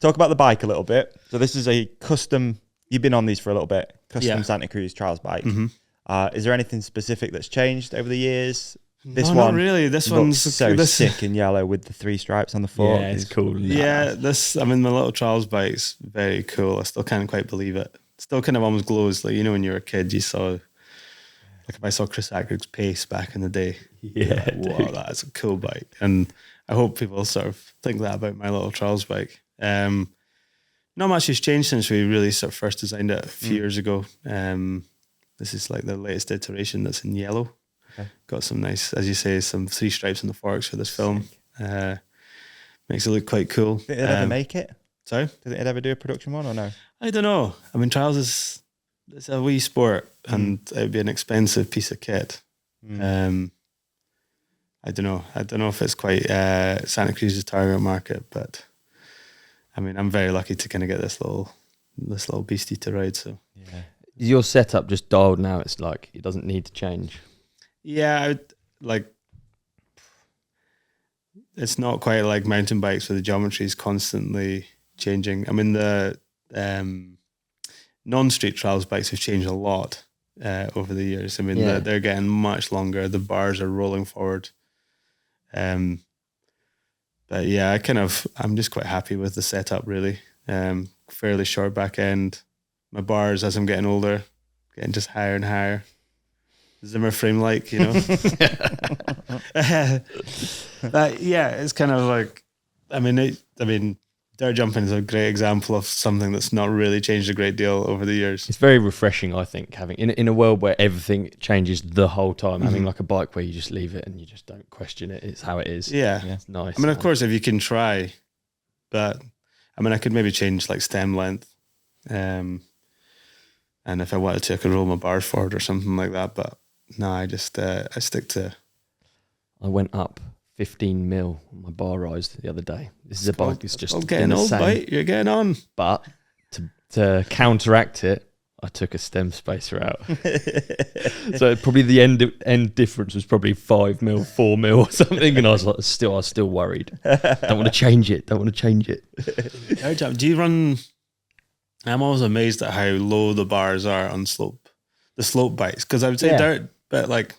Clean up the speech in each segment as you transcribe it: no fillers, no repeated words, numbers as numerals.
talk about the bike a little bit. So this is a custom, you've been on these for a little bit, custom Santa Cruz trials bike. Is there anything specific that's changed over the years? This one, not really. This one's so sick in yellow with the 3 stripes on the fork. Yeah, it's cool. Yeah, my little trials bike's very cool. I still can't quite believe it. Still kind of almost glows. Like, you know, when you were a kid, you saw, like if I saw Chris Ackrick's Pace back in the day. Yeah, like, wow, that's a cool bike. And I hope people sort of think that about my little trials bike. Not much has changed since we really sort of first designed it a few years ago. This is like the latest iteration that's in yellow. Okay. Got some nice, as you say, some 3 stripes on the forks for this film. Makes it look quite cool. Did it ever make it? Sorry? Did it ever do a production one or no? I don't know. I mean, trials it's a wee sport and it would be an expensive piece of kit. I don't know. I don't know if it's quite Santa Cruz's target market, but I mean, I'm very lucky to kind of get this little beastie to ride. So yeah, is your setup just dialed now? It's like it doesn't need to change. Yeah, it's not quite like mountain bikes where the geometry is constantly changing. I mean, the non-street trials bikes have changed a lot over the years. I mean, they're getting much longer. The bars are rolling forward. But yeah, I'm just quite happy with the setup, really. Fairly short back end. My bars, as I'm getting older, getting just higher and higher. Zimmer frame like, you know. But yeah, it's kind of like, I mean, dirt jumping is a great example of something that's not really changed a great deal over the years. It's very refreshing, I think, having in a world where everything changes the whole time, having like a bike where you just leave it and you just don't question it. It's how it is. Yeah. It's nice. I mean, of course, if you can try, but I mean, I could maybe change like stem length. And if I wanted to, I could roll my bars forward or something like that. But no, I just, I stick to. I went up 15 mil on my bar rise the other day. This is a bike that's just getting old, mate. You're getting on. But to counteract it, I took a stem spacer out. So probably the end difference was probably 5 mil, 4 mil or something. And I was like, I was still worried. Don't want to change it. Do you run? I'm always amazed at how low the bars are on the slope bikes. Because I would say dirt, but like,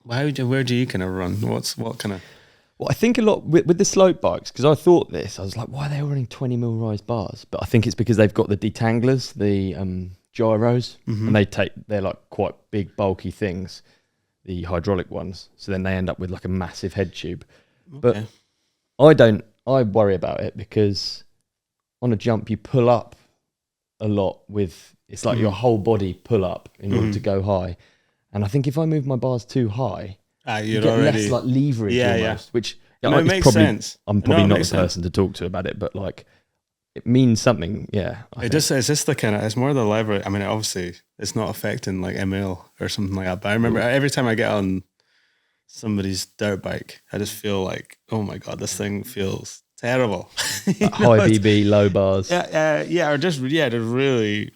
where do you kind of run? What kind of? Well, I think a lot with the slope bikes, because I thought this, I was like, why are they all running 20 mil rise bars? But I think it's because they've got the detanglers, the gyros, and they're like quite big, bulky things, the hydraulic ones. So then they end up with like a massive head tube. Okay. But I worry about it because on a jump you pull up a lot with, it's like your whole body pull up in order to go high. And I think if I move my bars too high, you get less like leverage almost, which it makes sense. I'm probably not the person to talk to about it, but like it means something. Yeah. It's just the kind of, it's more the leverage. I mean, obviously it's not affecting like ML or something like that. But I remember every time I get on somebody's dirt bike, I just feel like, oh my God, this thing feels terrible. High BB, low bars. Or just, they're really,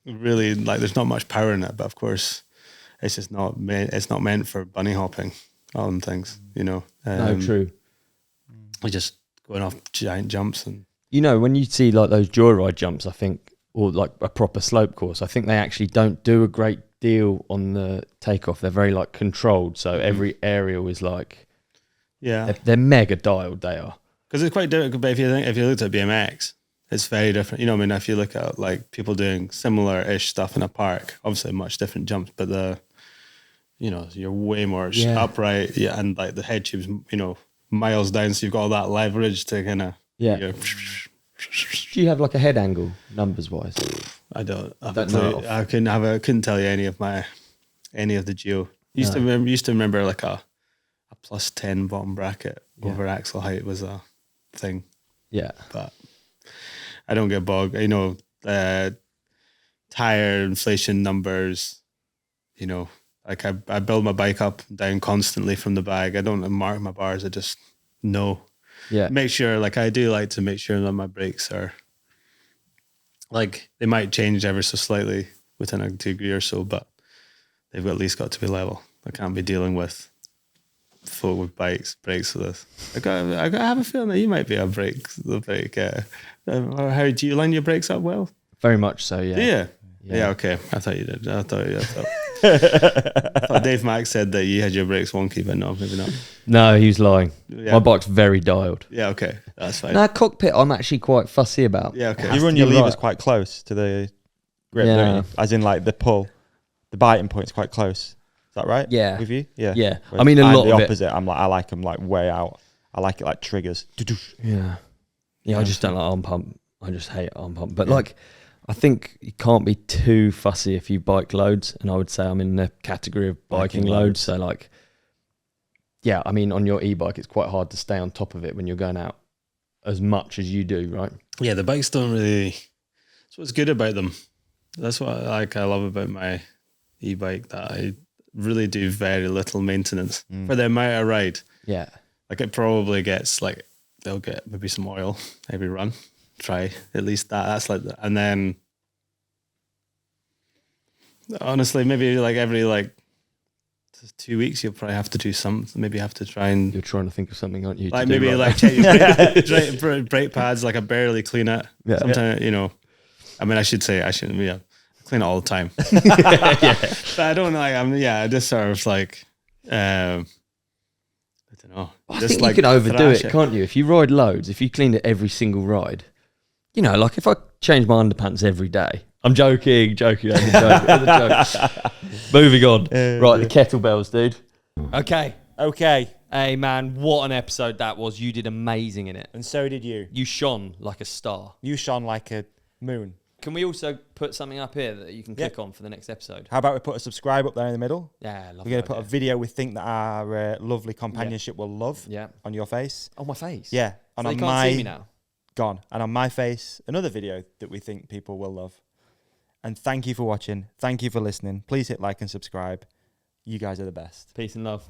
really like, there's not much power in it, but of course, it's just not meant for bunny hopping on things, you know. No, true. We're just going off giant jumps and. You know, when you see like those joyride jumps, I think, or like a proper slope course, I think they actually don't do a great deal on the takeoff. They're very like controlled, so every aerial is like, they're mega dialed. They are, because it's quite difficult. But if you looked at BMX, it's very different. You know, I mean, if you look at like people doing similar-ish stuff in a park, obviously much different jumps, but you're way more upright, and like the head tube's, miles down, so you've got all that leverage to kind of, Do you have like a head angle, numbers wise? I don't know. I couldn't tell you any of the geo. Used to remember like a plus 10 bottom bracket over axle height was a thing. Yeah, but I don't get bogged. Tire inflation numbers. Like I build my bike up and down constantly from the bag. I don't mark my bars. I just know. Yeah. Make sure, like I do like to make sure that my brakes are, like they might change ever so slightly within a degree or so, but they've at least got to be level. I can't be dealing with folk with brakes for this. I have a feeling that you might be a brake. How do you line your brakes up well? Very much so, yeah. Yeah, okay. I thought you did. I thought Dave Mack said that you had your brakes wonky, but no, maybe not. No, he was lying. Yeah. My bike's very dialed. Yeah, okay. That's fine. That cockpit I'm actually quite fussy about. Yeah, okay. You run your levers quite close to the grip, don't you? As in like the pull, the biting point's quite close. Is that right? Yeah. With you? Yeah. Yeah. Whereas I mean, a lot the of opposite. I like them like way out. I like it like triggers. Yeah. Yeah, I just don't like arm pump. I just hate arm pump. But like, I think you can't be too fussy if you bike loads. And I would say I'm in the category of biking loads. So like, yeah, I mean, on your e-bike, it's quite hard to stay on top of it when you're going out as much as you do, right? Yeah, the bikes don't really... That's what's good about them. That's what I love about my e-bike, that I really do very little maintenance for the amount I ride. Yeah. Like it probably gets like, they'll get maybe some oil every run. Try at least that. That's like, and then honestly, maybe like every like 2 weeks, you'll probably have to do something. Maybe have to try and... You're trying to think of something, aren't you? Like maybe right like check your brake pads, like I barely clean it. Yeah. Sometimes, you know, I mean, I shouldn't, yeah, clean it all the time. But I don't like, I just sort of like, I don't know. I think you can overdo it, can't you? If you ride loads, if you clean it every single ride, you know, like if I change my underpants every day, I'm joking. Moving on. Right, the kettlebells, dude. Okay. Hey, man, what an episode that was. You did amazing in it. And so did you. You shone like a star. You shone like a moon. Can we also put something up here that you can click on for the next episode? How about we put a subscribe up there in the middle? Yeah, I love We're going to put a video we think that our lovely companionship will love on your face. On my face? Yeah. And so on they can't see me now? Gone. And on my face, another video that we think people will love. And thank you for watching. Thank you for listening. Please hit like and subscribe. You guys are the best. Peace and love.